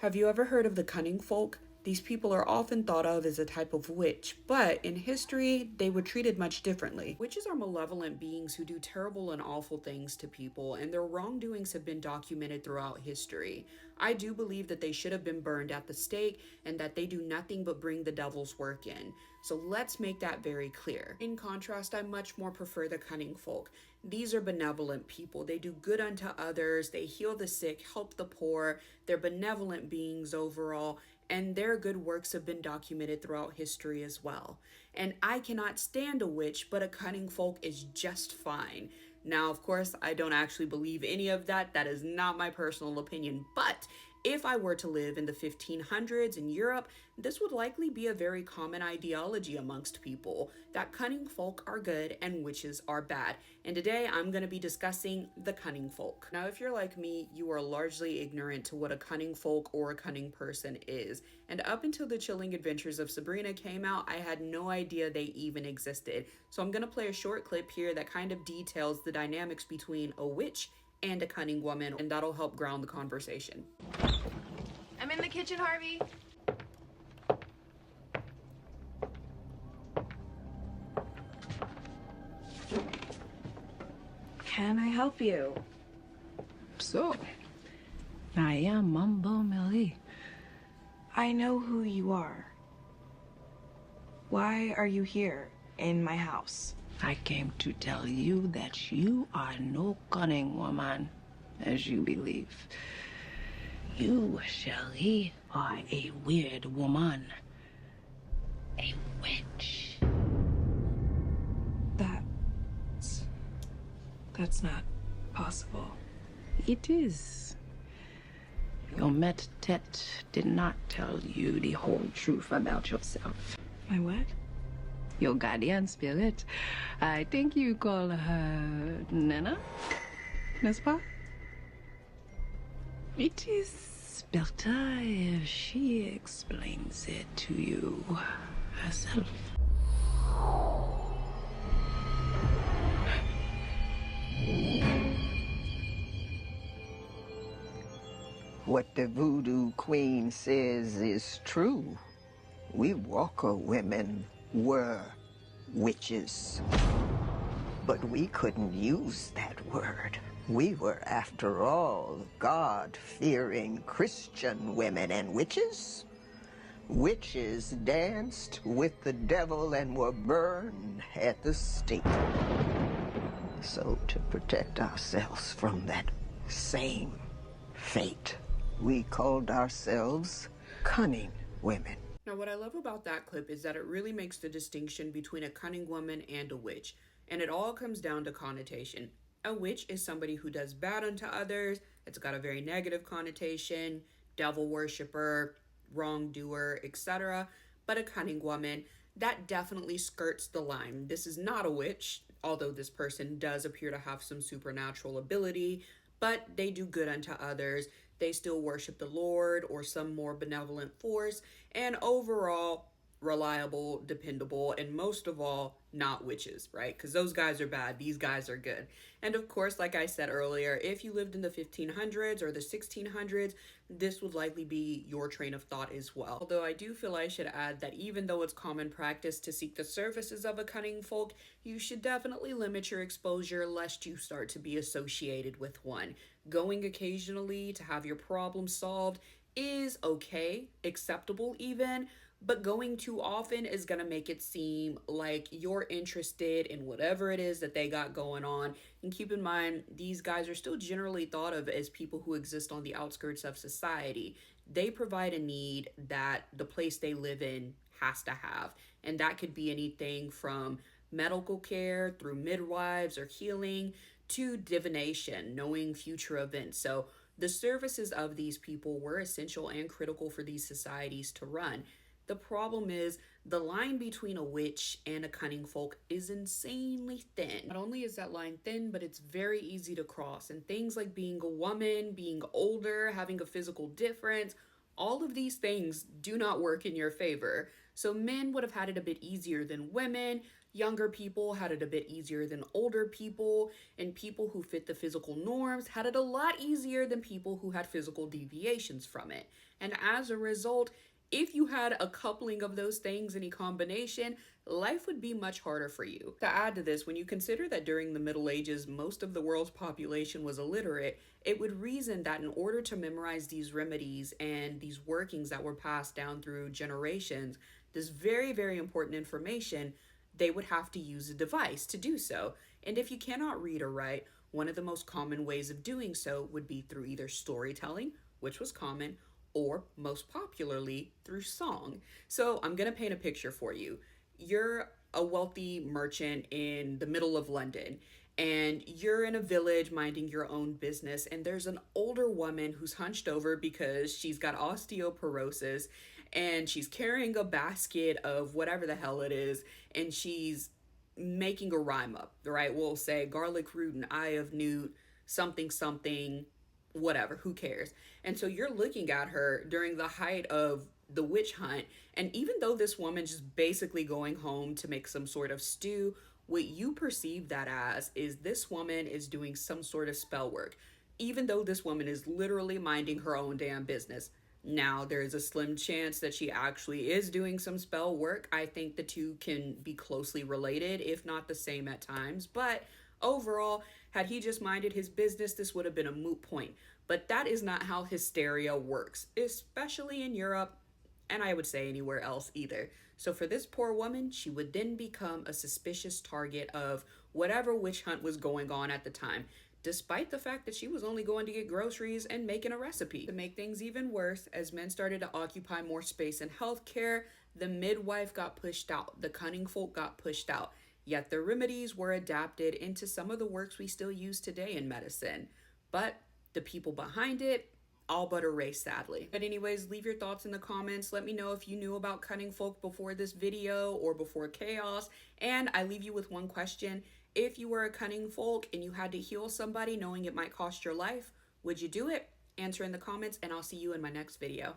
Have you ever heard of the Cunning folk? These people are often thought of as a type of witch, but in history, they were treated much differently. Witches are malevolent beings who do terrible and awful things to people, and their wrongdoings have been documented throughout history. I do believe that they should have been burned at the stake and that they do nothing but bring the devil's work in. So let's make that very clear. In contrast, I much more prefer the Cunning folk. These are benevolent people. They do good unto others, they heal the sick, help the poor, they're benevolent beings overall, and their good works have been documented throughout history as well. And I cannot stand a witch, but a cunning folk is just fine. Now, of course, I don't actually believe any of that. That is not my personal opinion. But if I were to live in the 1500s in Europe, this would likely be a very common ideology amongst people, that cunning folk are good and witches are bad. And today I'm going to be discussing the cunning folk. Now, if you're like me, you are largely ignorant to what a cunning folk or a cunning person is. And up until the Chilling Adventures of Sabrina came out, I had no idea they even existed. So I'm going to play a short clip here that kind of details the dynamics between a witch and a cunning woman, and that'll help ground the conversation. I'm in the kitchen, Harvey. Can I help you? So, I am Mambo Millie. I know who you are. Why are you here in my house? I came to tell you that you are no cunning woman, as you believe. You, Shelley, are a weird woman. A witch. That's not possible. It is. Your met Tet did not tell you the whole truth about yourself. My what? Your guardian spirit. I think you call her Nana, n'est-ce pas? It is better if she explains it to you herself. What the voodoo queen says is true. We Walker women were witches. But we couldn't use that word. We were, after all, God-fearing Christian women, and witches? Witches danced with the devil and were burned at the stake. So to protect ourselves from that same fate, we called ourselves cunning women. Now, what I love about that clip is that it really makes the distinction between a cunning woman and a witch, and it all comes down to connotation. A witch is somebody who does bad unto others. It's got a very negative connotation, devil worshiper, wrongdoer, etc. But a cunning woman, that definitely skirts the line. This is not a witch, although this person does appear to have some supernatural ability, but they do good unto others. They still worship the Lord or some more benevolent force, and overall, reliable, dependable, and most of all, not witches, right? Because those guys are bad, these guys are good. And of course, like I said earlier, if you lived in the 1500s or the 1600s, this would likely be your train of thought as well. Although I do feel I should add that even though it's common practice to seek the services of a cunning folk, you should definitely limit your exposure lest you start to be associated with one. Going occasionally to have your problem solved is okay, acceptable even, but going too often is going to make it seem like you're interested in whatever it is that they got going on. And keep in mind, these guys are still generally thought of as people who exist on the outskirts of society. They provide a need that the place they live in has to have. And that could be anything from medical care through midwives or healing to divination, knowing future events. So the services of these people were essential and critical for these societies to run. The problem is the line between a witch and a cunning folk is insanely thin. Not only is that line thin, but it's very easy to cross. And things like being a woman, being older, having a physical difference, all of these things do not work in your favor. So men would have had it a bit easier than women. Younger people had it a bit easier than older people, and people who fit the physical norms had it a lot easier than people who had physical deviations from it. And as a result, if you had a coupling of those things in a combination, life would be much harder for you. To add to this, when you consider that during the Middle Ages, most of the world's population was illiterate, it would reason that in order to memorize these remedies and these workings that were passed down through generations, this very, very important information, they would have to use a device to do so. And if you cannot read or write, one of the most common ways of doing so would be through either storytelling, which was common, or most popularly through song. So I'm going to paint a picture for you. You're a wealthy merchant in the middle of London, and you're in a village minding your own business, and there's an older woman who's hunched over because she's got osteoporosis, and she's carrying a basket of whatever the hell it is, and she's making a rhyme up, right? We'll say garlic root and eye of newt, something, something, whatever, who cares? And so you're looking at her during the height of the witch hunt, and even though this woman's just basically going home to make some sort of stew, what you perceive that as is this woman is doing some sort of spell work, even though this woman is literally minding her own damn business. Now, there is a slim chance that she actually is doing some spell work. I think the two can be closely related, if not the same at times. But overall, had he just minded his business, this would have been a moot point. But that is not how hysteria works, especially in Europe, and I would say anywhere else either. So for this poor woman, she would then become a suspicious target of whatever witch hunt was going on at the time, despite the fact that she was only going to get groceries and making a recipe. To make things even worse, as men started to occupy more space in healthcare, the midwife got pushed out, the cunning folk got pushed out, yet the remedies were adapted into some of the works we still use today in medicine. But the people behind it, all but erased, sadly. But anyways, leave your thoughts in the comments. Let me know if you knew about cunning folk before this video or before chaos. And I leave you with one question. If you were a cunning folk and you had to heal somebody knowing it might cost your life, would you do it? Answer in the comments, and I'll see you in my next video.